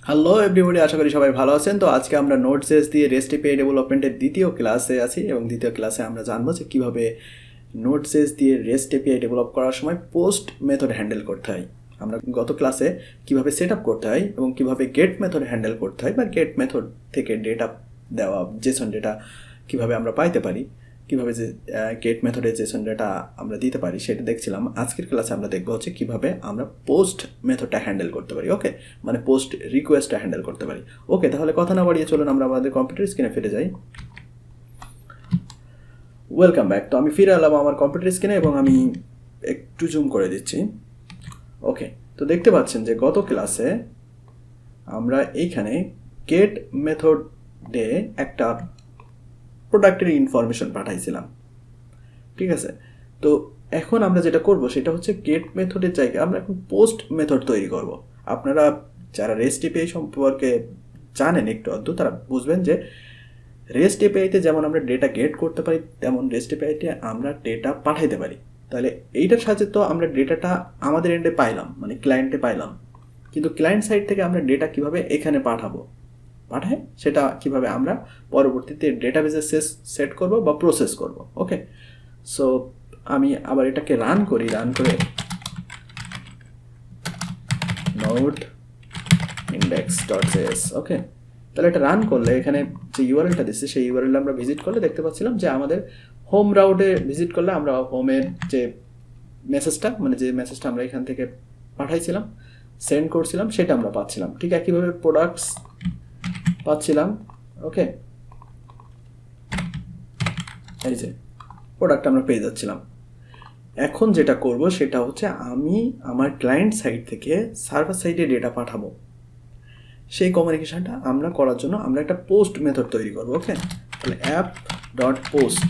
Hello everybody, আশা করি সবাই ভালো আছেন। তো আজকে আমরা Node.js দিয়ে REST API ডেভেলপমেন্টের দ্বিতীয় ক্লাসে আছি এবং দ্বিতীয় ক্লাসে আমরা জানবো যে কীভাবে Node.js দিয়ে REST API ডেভেলপ করার সময় পোস্ট মেথড হ্যান্ডেল করতে হয়। আমরা গত ক্লাসে কীভাবে সেট আপ করতে হয় এবং কীভাবে গেট মেথড হ্যান্ডেল করতে হয় বা গেট মেথড থেকে ডেটা দেওয়া জেসন ডেটা কীভাবে আমরা পাইতে পারি, কীভাবে যে গেট মেথডে জেসন ডেটা আমরা দিতে পারি সেটা দেখছিলাম। আজকের ক্লাসে আমরা দেখবো হচ্ছে কীভাবে আমরা পোস্ট মেথডটা হ্যান্ডেল করতে পারি। ওকে, মানে পোস্ট রিকোয়েস্টটা হ্যান্ডেল করতে পারি। ওকে, তাহলে কথা না বাড়িয়ে চলুন আমরা আমাদের কম্পিউটার স্ক্রিনে ফিরে যাই। Welcome back. তো আমি ফিরে এলাম আমার কম্পিউটার স্ক্রিনে এবং আমি একটু জুম করে দিচ্ছি। ওকে, তো দেখতে পাচ্ছেন যে গত ক্লাসে আমরা এইখানে গেট মেথডে একটা প্রোডাক্টের ইনফরমেশন পাঠাইছিলাম, ঠিক আছে। তো এখন আমরা যেটা করব সেটা হচ্ছে গেট মেথডের জায়গায় আমরা এখন পোস্ট মেথড তৈরি করব। আপনারা যারা REST API সম্পর্কে জানেন একটু আধটু তারা বুঝবেন যে REST API-তে যেমন আমরা ডেটা গেট করতে পারি তেমন REST API-তে আমরা ডেটা পাঠাইতে পারি। তাহলে এইটার সাথে তো আমরা ডেটাটা আমাদের এন্ডে পাইলাম, মানে ক্লায়েন্টে পাইলাম, কিন্তু ক্লায়েন্ট সাইড থেকে আমরা ডেটা কিভাবে এখানে পাঠায় সেটা কিভাবে আমরা পরবর্তীতে ডেটাবেজে সেট করব বা প্রসেস করব। ওকে, সো আমি আবার এটাকে রান করে nodejs। ওকে, তাহলে এটা রান করলে এখানে যে ইউআরএলটা দিচ্ছে সেই ইউআরএল আমরা ভিজিট করলে দেখতে পাচ্ছিলাম যে আমাদের হোম রাউটে ভিজিট করলে আমরা হোমের যে মেসেজটা, মানে যে মেসেজটা আমরা এখান থেকে পাঠাইছিলাম সেন্ড করছিলাম সেটা আমরা পাচ্ছিলাম। ঠিক একইভাবে প্রোডাক্টস পাচ্ছিলাম। ওকে, এই যে প্রোডাক্ট আমরা পেয়ে যাচ্ছিলাম। এখন যেটা করব সেটা হচ্ছে আমি আমার ক্লায়েন্ট সাইড থেকে সার্ভার সাইডে ডেটা পাঠাবো। সেই কমিউনিকেশনটা আমরা করার জন্য আমরা একটা পোস্ট মেথড তৈরি করব। ওকে, তাহলে app.post,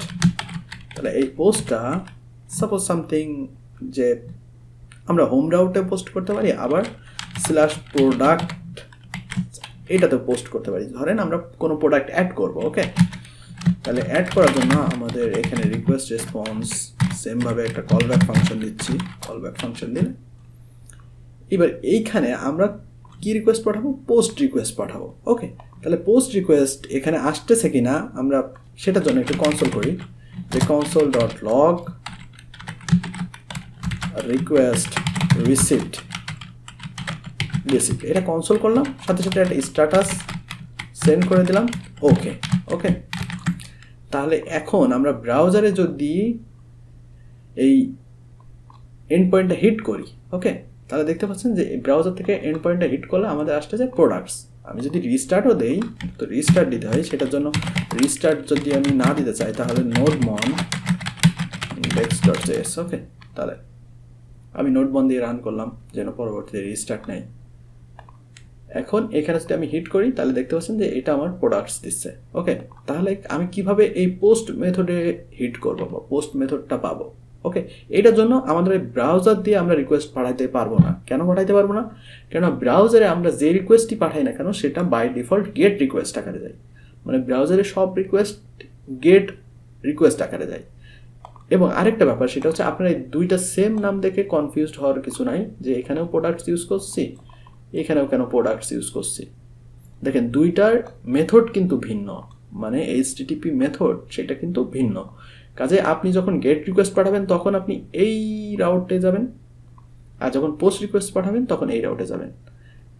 তাহলে এই পোস্টটা সাপোজ সামথিং যে আমরা হোম রাউটে পোস্ট করতে পারি, আবার /product এটাতে পোস্ট করতে পারি। ধরেন আমরা কোনো প্রোডাক্ট অ্যাড করব। ওকে, তাহলে অ্যাড করার জন্য আমাদের এখানে রিকোয়েস্ট রেসপন্স সেমভাবে একটা কলব্যাক ফাংশন দিচ্ছি। কলব্যাক ফাংশন দিলে এবার এইখানে আমরা কি রিকোয়েস্ট পাঠাবো? পোস্ট রিকোয়েস্ট পাঠাবো। ওকে, তাহলে পোস্ট রিকোয়েস্ট এখানে আসতেছে কি না আমরা সেটার জন্য একটু কনসোল করি, যে console.log request receipt। এটা কনসোল করলাম, সাথে সাথে একটা স্ট্যাটাস সেন্ড করে দিলাম। ওকে ওকে, তাহলে এখন আমরা ব্রাউজারে যদি এই এন্ড পয়েন্টটা হিট করি, ওকে, তাহলে দেখতে পাচ্ছেন যে ব্রাউজার থেকে এন্ড পয়েন্টটা হিট করলে আমাদের আসতে যায় প্রোডাক্টস। আমি যদি রিস্টার্টও দেই, তো রিস্টার্ট দিতে হয়, সেটার জন্য রিস্টার্ট যদি আমি না দিতে চাই তাহলে nodemon index.js। ওকে, তাহলে আমি nodemon দিয়ে রান করলাম যেন পরবর্তীতে রিস্টার্ট নেই। এখন এখানে যদি আমি হিট করি তাহলে দেখতে পাচ্ছেন যে এটা আমার প্রোডাক্টস দিচ্ছে। ওকে, তাহলে আমি কিভাবে এই পোস্ট মেথডে হিট করবো বা পোস্ট মেথডটা পাবো? ওকে, এটার জন্য আমাদের ব্রাউজার দিয়ে আমরা রিকোয়েস্ট পাঠাইতে পারবো না। কেন পাঠাইতে পারবো না? কেন ব্রাউজারে আমরা যে রিকোয়েস্টই পাঠাই না কেন সেটা বাই ডিফল্ট গেট রিকোয়েস্ট আকারে যায়। মানে ব্রাউজারে সব রিকোয়েস্ট গেট রিকোয়েস্ট আকারে যায়। এবং আরেকটা ব্যাপার সেটা হচ্ছে আপনারা এই দুইটা সেম নাম দেখে কনফিউজড হওয়ার কিছু নাই, যে এখানেও প্রোডাক্টস ইউজ করছি এখানেও কেন প্রোডাক্টস ইউজ করছি। দেখেন দুইটার মেথড কিন্তু ভিন্ন, মানে HTTP মেথড সেটা কিন্তু ভিন্ন। কাজে আপনি যখন গেট রিকোয়েস্ট পাঠাবেন তখন আপনি এই রাউটে যাবেন, আর যখন পোস্ট রিকোয়েস্ট পাঠাবেন তখন এই রাউটে যাবেন।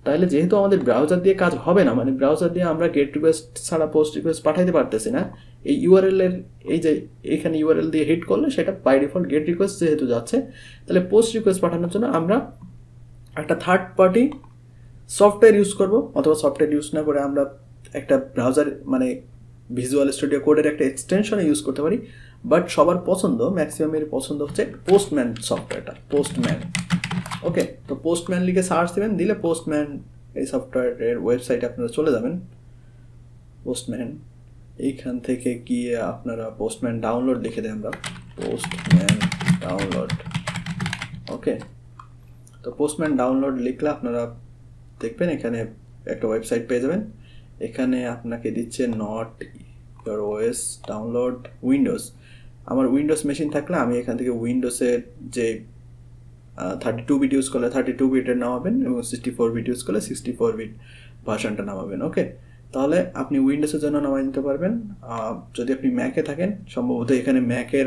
তাহলে যেহেতু আমাদের ব্রাউজার দিয়ে কাজ হবে না, মানে ব্রাউজার দিয়ে আমরা গেট রিকোয়েস্ট ছাড়া পোস্ট রিকোয়েস্ট পাঠাইতে পারতেছি না, এই ইউআরএলের এই যে এখানে ইউআরএল দিয়ে হিট করলে সেটা বাই ডিফল্ট গেট রিকোয়েস্ট যেহেতু যাচ্ছে, তাহলে পোস্ট রিকোয়েস্ট পাঠানোর জন্য আমরা একটা থার্ড পার্টি সফটওয়্যার ইউজ করব, অথবা সফটওয়্যার ইউজ না করে আমরা একটা ব্রাউজার মানে ভিজুয়াল স্টুডিও কোডের একটা এক্সটেনশন ইউজ করতে পারি। বাট সবার পছন্দ, ম্যাক্সিমামের পছন্দ হচ্ছে পোস্টম্যান সফটওয়্যারটা, পোস্টম্যান। ওকে, তো পোস্টম্যান লিখে সার্চ দেবেন, দিলে পোস্টম্যান এই সফটওয়্যারের ওয়েবসাইটে আপনারা চলে যাবেন। পোস্টম্যান, এইখান থেকে গিয়ে আপনারা পোস্টম্যান ডাউনলোড লিখে দেন, আমরা পোস্টম্যান ডাউনলোড। ওকে, তো পোস্টম্যান ডাউনলোড লিখলে আপনারা দেখবেন এখানে একটা ওয়েবসাইট পেয়ে যাবেন। এখানে আপনাকে দিচ্ছে not your OS download Windows. আমার উইন্ডোজ মেশিন থাকলে আমি এখান থেকে উইন্ডোজের যে 32 বিট ইউজ করলে 32 বিটের নামাবেন এবং 64 বিট ইউজ করলে 64 বিট ভার্সনটা নামাবেন। ওকে, তাহলে আপনি উইন্ডোজের জন্য নামাই নিতে পারবেন। যদি আপনি ম্যাকে থাকেন সম্ভবত এখানে ম্যাকের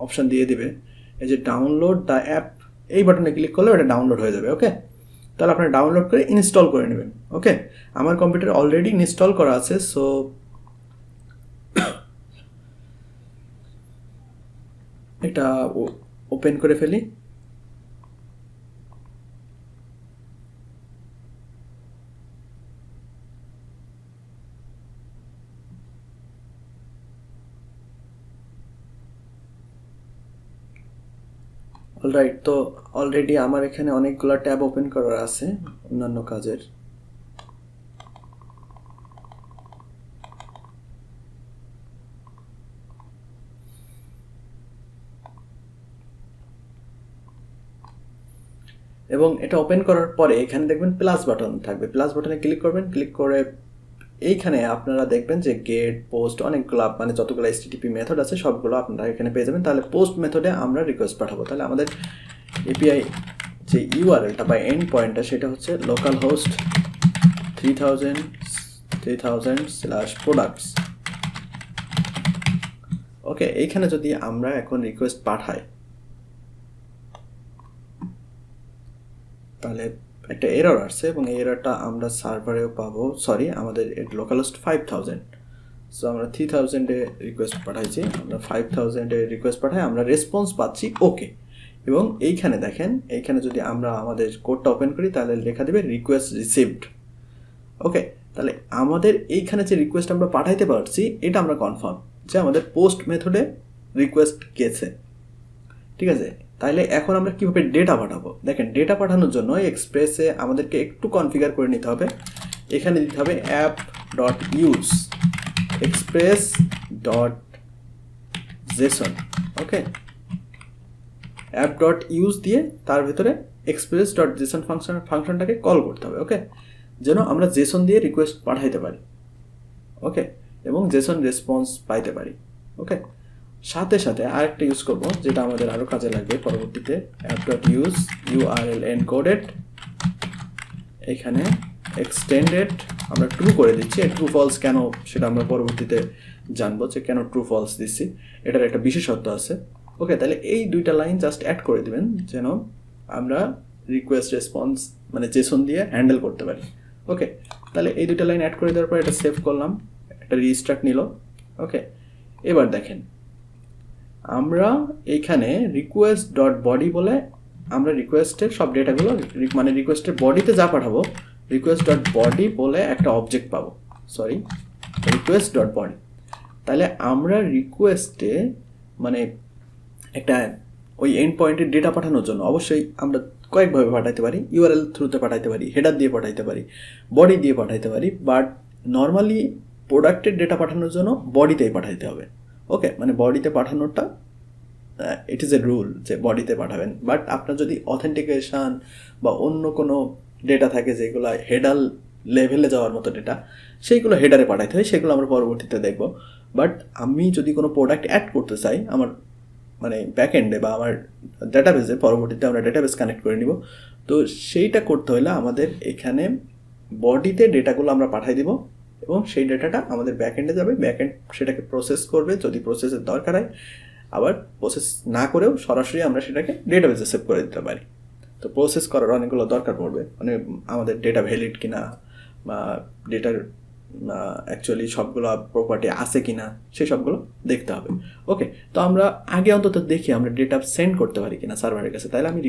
অপশান দিয়ে দিবে, এই যে ডাউনলোড দ্য অ্যাপ, এই বাটনে ক্লিক করলে ওটা ডাউনলোড হয়ে যাবে। ওকে, তাহলে আপনারা ডাউনলোড করে ইনস্টল করে নেবেন। ওকে, আমার কম্পিউটার অলরেডি ইনস্টল করা আছে, সো এটা ওপেন করে ফেলি। অলরাইট, তো অলরেডি আমার এখানে অনেকগুলো ট্যাব ওপেন করা আছে অন্যান্য কাজের। এবং এটা ওপেন করার পরে এখানে দেখবেন প্লাস বাটন থাকবে, প্লাস বাটনে ক্লিক করবেন। ক্লিক করে এইখানে আপনারা দেখবেন যে গেট, পোস্ট, অনেকগুলো মানে যতগুলো HTTP মেথড আছে সবগুলো আপনারা এখানে পেয়ে যাবেন। তাহলে পোস্ট মেথডে আমরা রিকোয়েস্ট পাঠাবো। তাহলে আমাদের এপিআই যে ইউআরএলটা বা এন্ড পয়েন্টটা সেটা হচ্ছে লোকাল হোস্ট 3000/products। ওকে, এইখানে যদি আমরা এখন রিকোয়েস্ট পাঠাই তাহলে একটা এরর আসছে এবং এই এররটা আমরা সার্ভারেও পাবো। সরি, আমাদের লোকাল হোস্ট 5000, সো আমরা 3000-এ রিকোয়েস্ট পাঠাইছি, আমরা 5000-এ রিকোয়েস্ট পাঠাই, আমরা রেসপন্স পাচ্ছি ওকে। এবং এইখানে দেখেন, এইখানে যদি আমরা আমাদের কোডটা ওপেন করি তাহলে লেখা দেবে রিকোয়েস্ট রিসিভড। ওকে, তাহলে আমাদের এইখানে যে রিকোয়েস্ট আমরা পাঠাইতে পারছি এটা আমরা কনফার্ম যে আমাদের পোস্ট মেথডে রিকোয়েস্ট গেছে। ঠিক আছে, তাহলে এখন আমরা কীভাবে ডেটা পাঠাবো? দেখেন, ডেটা পাঠানোর জন্য এক্সপ্রেসে আমাদেরকে একটু কনফিগার করে নিতে হবে। এখানে দিতে হবে app.use express.json। ওকে, app.use দিয়ে তার ভিতরে express.json ফাংশনটাকে কল করতে হবে। ওকে, যেন আমরা জেসন দিয়ে রিকোয়েস্ট পাঠাইতে পারি। ওকে, এবং জেসন রেসপন্স পাইতে পারি। ওকে, সাথে সাথে আরেকটা ইউজ করব যেটা আমাদের আরও কাজে লাগবে পরবর্তীতে, app.use URL encoded, এখানে এক্সটেন্ডেড আমরা ট্রু করে দিচ্ছি। ট্রু ফলস কেন সেটা আমরা পরবর্তীতে জানবো যে কেন ট্রু ফলস দিচ্ছি, এটার একটা বিশেষত্ব আছে। ওকে, তাহলে এই দুইটা লাইন জাস্ট অ্যাড করে দিবেন যেন আমরা রিকোয়েস্ট রেসপন্স মানে জেসন দিয়ে হ্যান্ডেল করতে পারি। ওকে, তাহলে এই দুইটা লাইন অ্যাড করে দেওয়ার পর এটা সেভ করলাম, একটা রিস্টার্ট নিল। ওকে, এবার দেখেন আমরা এইখানে request.body বলে আমরা রিকোয়েস্টের সব ডেটাগুলো মানে রিকোয়েস্টের বডিতে যা পাঠাবো request.body বলে একটা অবজেক্ট পাবো। Sorry, request.body। তাহলে আমরা রিকোয়েস্টে মানে একটা ওই এন্ড পয়েন্টের ডেটা পাঠানোর জন্য অবশ্যই আমরা কয়েকভাবে পাঠাইতে পারি। ইউআরএল থ্রুতে পাঠাইতে পারি, হেডার দিয়ে পাঠাইতে পারি, বডি দিয়ে পাঠাইতে পারি, বাট নর্মালি প্রোডাক্টের ডেটা পাঠানোর জন্য বডিতেই পাঠাইতে হবে। ওকে, মানে বডিতে পাঠানোটা ইট ইজ এ রুল যে বডিতে পাঠাবেন। বাট আপনার যদি অথেন্টিকেশান বা অন্য কোনো ডেটা থাকে যেগুলো হেডার লেভেলে যাওয়ার মতো ডেটা, সেইগুলো হেডারে পাঠাইতে হয়, সেগুলো আমরা পরবর্তীতে দেখব। বাট আমি যদি কোনো প্রোডাক্ট অ্যাড করতে চাই আমার মানে ব্যাকএন্ডে বা আমার ডেটাবেসে, পরবর্তীতে আমরা ডেটাবেস কানেক্ট করে নিব, তো সেইটা করতে হলে আমাদের এখানে বডিতে ডেটাগুলো আমরা পাঠাই দিব এবং সেই ডেটাটা আমাদের ব্যাকএন্ডে যাবে, ব্যাকএন্ড সেটাকে প্রসেস করবে যদি প্রসেসের দরকার হয়, আবার প্রসেস না করেও সরাসরি আমরা সেটাকে ডেটাবেসে সেভ করে দিতে পারি। তো প্রসেস করার অনেকগুলো দরকার পড়বে, মানে আমাদের ডেটা ভ্যালিড কিনা বা ডেটার অ্যাকচুয়ালি সবগুলো প্রপার্টি আছে কিনা সেই সবগুলো দেখতে হবে। ওকে, তো আমরা আগে অন্তত দেখি আমরা ডেটা সেন্ড করতে পারি কিনা সার্ভারের কাছে। তাহলে আমি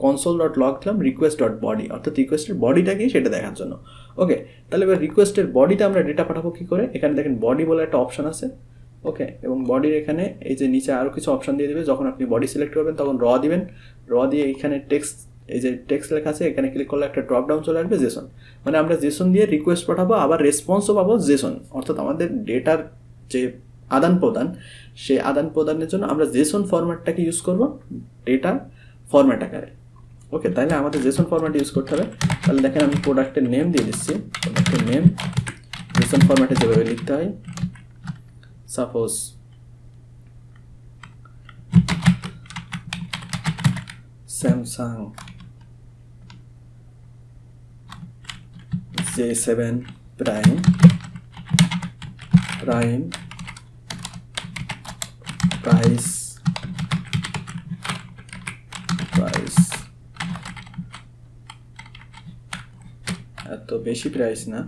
console.log দিলাম request.body, অর্থাৎ রিকোয়েস্টের বডিটা কি সেটা দেখার জন্য। ওকে, তাহলে এবার রিকোয়েস্টের বডিতে আমরা ডেটা পাঠাবো কী করে? এখানে দেখেন বডি বলে একটা অপশন আছে। ওকে, এবং বডির এখানে এই যে নিচে আরও কিছু অপশন দিয়ে দেবে। যখন আপনি বডি সিলেক্ট করবেন তখন র দিবেন, র দিয়ে এইখানে টেক্সট, এই যে টেক্সট লেখা আছে এখানে ক্লিক করলে একটা ড্রপ ডাউন চলে আসবে জেসন, মানে আমরা জেসন দিয়ে রিকোয়েস্ট পাঠাবো, আবার রেসপন্সও পাবো জেসন। অর্থাৎ আমাদের ডেটার যে আদান প্রদান, সেই আদান প্রদানের জন্য আমরা জেসন ফরম্যাটটাকে ইউজ করব ডেটা ফরম্যাট আকারে। ওকে, তাহলে আমাদের জেসন ফরম্যাট ইউজ করতে হবে। তাহলে দেখেন আমি প্রোডাক্টের নেম দিয়ে দিচ্ছি, প্রোডাক্টের নেম জেসন ফরম্যাটে যেভাবে লিখতে হয়, suppose Samsung J7 prime price এত বেশি প্রাইস না,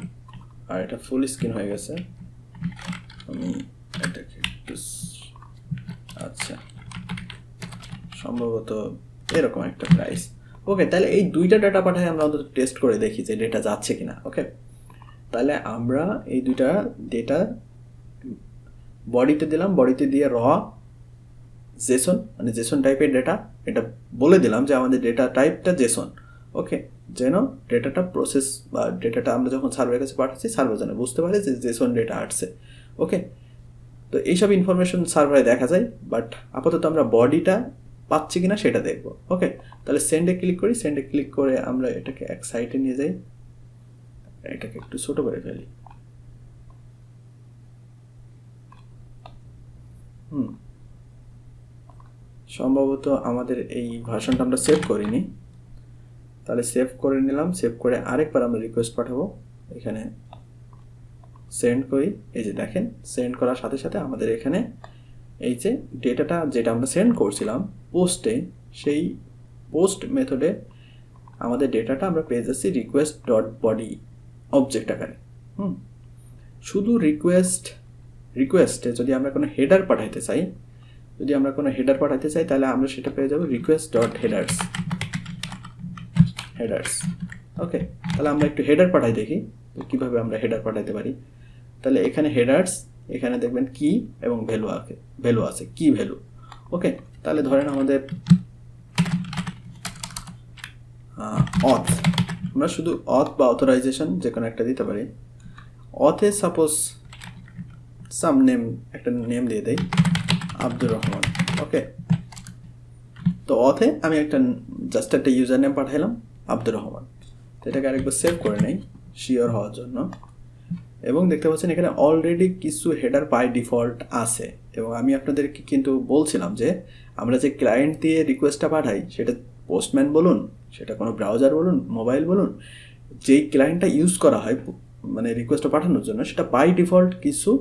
আর এটা ফুল স্ক্রিন হয়ে গেছে, আমি এটাকে একটু আচ্ছা সম্ভবত এরকম একটা প্রাইস। ওকে, তাহলে এই দুইটা ডেটা পাঠায় আমরা অন্তত টেস্ট করে দেখি যে ডেটা যাচ্ছে কিনা। ওকে, তাহলে আমরা এই দুইটা ডেটা বডিতে দিলাম, বডিতে দিয়ে র জেসন মানে জেসন টাইপের ডেটা, এটা বলে দিলাম যে আমাদের ডেটা টাইপটা জেসন। ওকে, যেন ডেটাটা প্রসেস বা ডেটাটা আমরা যখন সার্ভারের কাছে পাঠাচ্ছি সার্ভার যেন বুঝতে পারে যে জেসন ডেটা আসছে। ওকে, তো এইসব ইনফরমেশন সার্ভারে দেখা যায়, বাট আপাতত আমরা বডিটা পাচ্ছি কিনা সেটা দেখবো। ওকে, তাহলে সেন্ডে ক্লিক করি, সেন্ডে ক্লিক করে আমরা এটাকে এক সাইডে নিয়ে যাই, এটাকে একটু ছোট করে ফেলি। সম্ভবত আমাদের এই ভার্সনটা আমরা সেভ করিনি, তাহলে সেভ করে নিলাম। সেভ করে আরেকবার আমরা রিকোয়েস্ট পাঠাবো, এখানে সেন্ড করি। এই যে দেখেন, সেন্ড করার সাথে সাথে আমাদের এখানে এই যে ডেটাটা যেটা আমরা সেন্ড করছিলাম পোস্টে, সেই পোস্ট মেথডে আমাদের ডেটাটা আমরা পেয়ে যাচ্ছি রিকোয়েস্ট ডট বডি অবজেক্ট আকারে। শুধু রিকোয়েস্টে যদি আমরা কোনো হেডার পাঠাইতে চাই, তাহলে আমরা সেটা পেয়ে যাবো রিকোয়েস্ট ডট হেডার্স। ওকে, তাহলে আমরা একটু হেডার পাঠাই দেখি কিভাবে আমরা হেডার পাঠাইতে পারি। তাহলে এখানে হেডার্স, এখানে দেখবেন কি এবং ভ্যালু আছে, কি ভ্যালু। ওকে, তাহলে ধরেন আমাদের অথ, আমরা শুধু অথ বা অথরাইজেশন যে কোনো একটা দিতে পারি। অথে সাপোজ সাম নেম, একটা নেম দিয়ে দেই আব্দুর রহমান। ওকে, তো অথে আমি জাস্ট একটা ইউজার নেম পাঠাইলাম আব্দুর রহমান। তো এটাকে আরেকবার সেভ করে নেই শিওর হওয়ার জন্য। এবং দেখতে পাচ্ছেন এখানে অলরেডি কিছু হেডার বাই ডিফল্ট আছে, এবং আমি আপনাদেরকে কিন্তু বলছিলাম যে আমরা যে ক্লায়েন্ট দিয়ে রিকোয়েস্টটা পাঠাই, সেটা পোস্টম্যান বলুন, সেটা কোনো ব্রাউজার বলুন, মোবাইল বলুন, যেই ক্লায়েন্টটা ইউজ করা হয় মানে রিকোয়েস্টটা পাঠানোর জন্য, সেটা বাই ডিফল্ট কিছু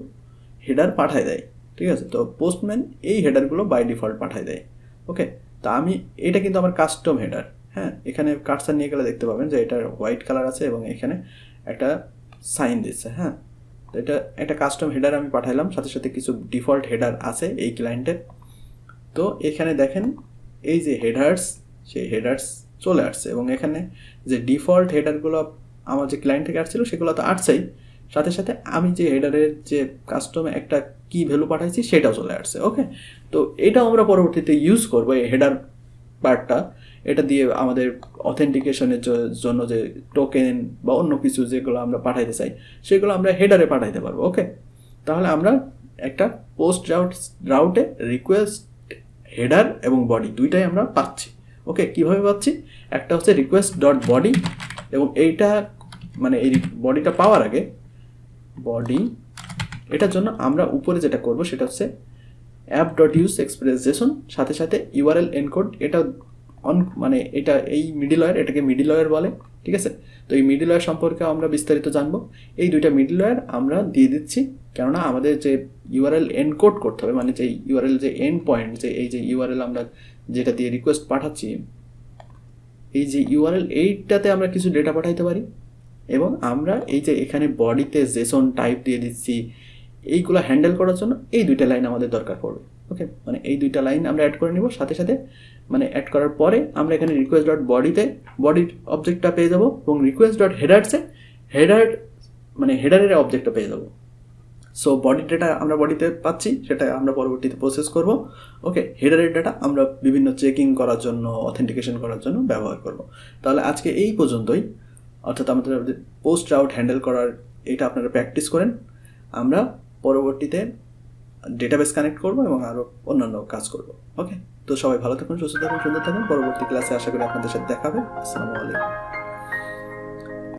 হেডার পাঠায় দেয়। ঠিক আছে, তো পোস্টম্যান এই হেডারগুলো বাই ডিফল্ট পাঠায় দেয়। ওকে, তা আমি এটা কিন্তু আমার কাস্টম হেডার। হ্যাঁ, এখানে কার্সার নিয়ে গেলে দেখতে পাবেন যে এটার হোয়াইট কালার আছে এবং এখানে একটা সাইন দিচ্ছে। হ্যাঁ, তো এটা একটা কাস্টম হেডার আমি পাঠাইলাম, সাথে সাথে কিছু ডিফল্ট হেডার আছে এই ক্লায়েন্টের। তো এখানে দেখেন এই যে হেডার্স, সেই হেডার্স চলে আসছে, এবং এখানে যে ডিফল্ট হেডারগুলো আমার যে ক্লায়েন্ট থেকে আসছিল সেগুলো তো আসছেই, সাথে সাথে আমি যে হেডারের যে কাস্টমে একটা কি ভ্যালু পাঠাইছি সেটাও চলে আসছে। ওকে, তো এটাও আমরা পরবর্তীতে ইউজ করবো, এই হেডার পার্টটা। এটা দিয়ে আমাদের অথেন্টিকেশনের জন্য যে টোকেন বা অন্য কিছু যেগুলো আমরা পাঠাইতে চাই সেগুলো আমরা হেডারে পাঠাইতে পারবো। ওকে, তাহলে আমরা একটা পোস্ট রাউটে রিকোয়েস্ট হেডার এবং বডি দুইটাই আমরা পাচ্ছি। ওকে, কিভাবে পাচ্ছি? একটা হচ্ছে রিকোয়েস্ট ডট বডি, এবং এইটা মানে এই বডিটা পাওয়ার আগে বডি, এটার জন্য আমরা উপরে যেটা করব সেটা হচ্ছে app dot use express Jason, সাথে সাথে ইউআরএল এনকোড, এটা মানে এটা এই মিডলওয়্যার, এটাকে মিডলওয়্যার বলে। ঠিক আছে, তো এই মিডলওয়্যার সম্পর্কে আমরা বিস্তারিত জানবো। এই দুইটা মিডলওয়্যার আমরা দিয়ে দিচ্ছি, কেননা আমাদের যে ইউআরএল এনকোড করতে হবে, মানে যে ইউআরএল যে এন্ড পয়েন্ট, যে এই যে ইউআরএল আমরা যেটা দিয়ে রিকোয়েস্ট পাঠাচ্ছি, এই যে ইউআরএল এইটাতে আমরা কিছু ডেটা পাঠাইতে পারি, এবং আমরা এই যে এখানে বডিতে জেসন টাইপ দিয়ে দিচ্ছি, এইগুলো হ্যান্ডেল করার জন্য এই দুইটা লাইন আমাদের দরকার পড়বে। ওকে, মানে এই দুইটা লাইন আমরা অ্যাড করে নিব, সাথে সাথে মানে অ্যাড করার পরে আমরা এখানে রিকোয়েস্ট ডট বডিতে বডির অবজেক্টটা পেয়ে যাবো, এবং রিকোয়েস্ট ডট হেডার্সে মানে হেডারের অবজেক্টটা পেয়ে যাবো। সো বডির ডেটা আমরা বডিতে পাচ্ছি, সেটা আমরা পরবর্তীতে প্রসেস করব। ওকে, হেডারের ডেটা আমরা বিভিন্ন চেকিং করার জন্য, অথেন্টিকেশন করার জন্য ব্যবহার করব। তাহলে আজকে এই পর্যন্তই, অর্থাৎ আমাদের পোস্ট রাউট হ্যান্ডেল করার এটা আপনারা প্র্যাকটিস করেন। আমরা পরবর্তীতে ডেটাবেস কানেক্ট করব এবং আরও অন্যান্য কাজ করব। ওকে, তো সবাই ভালো থাকুন, সুস্থ থাকুন, সুন্দর থাকুন। পরবর্তী ক্লাসে আশা করি আপনাদের সাথে দেখা হবে। আসসালামু আলাইকুম।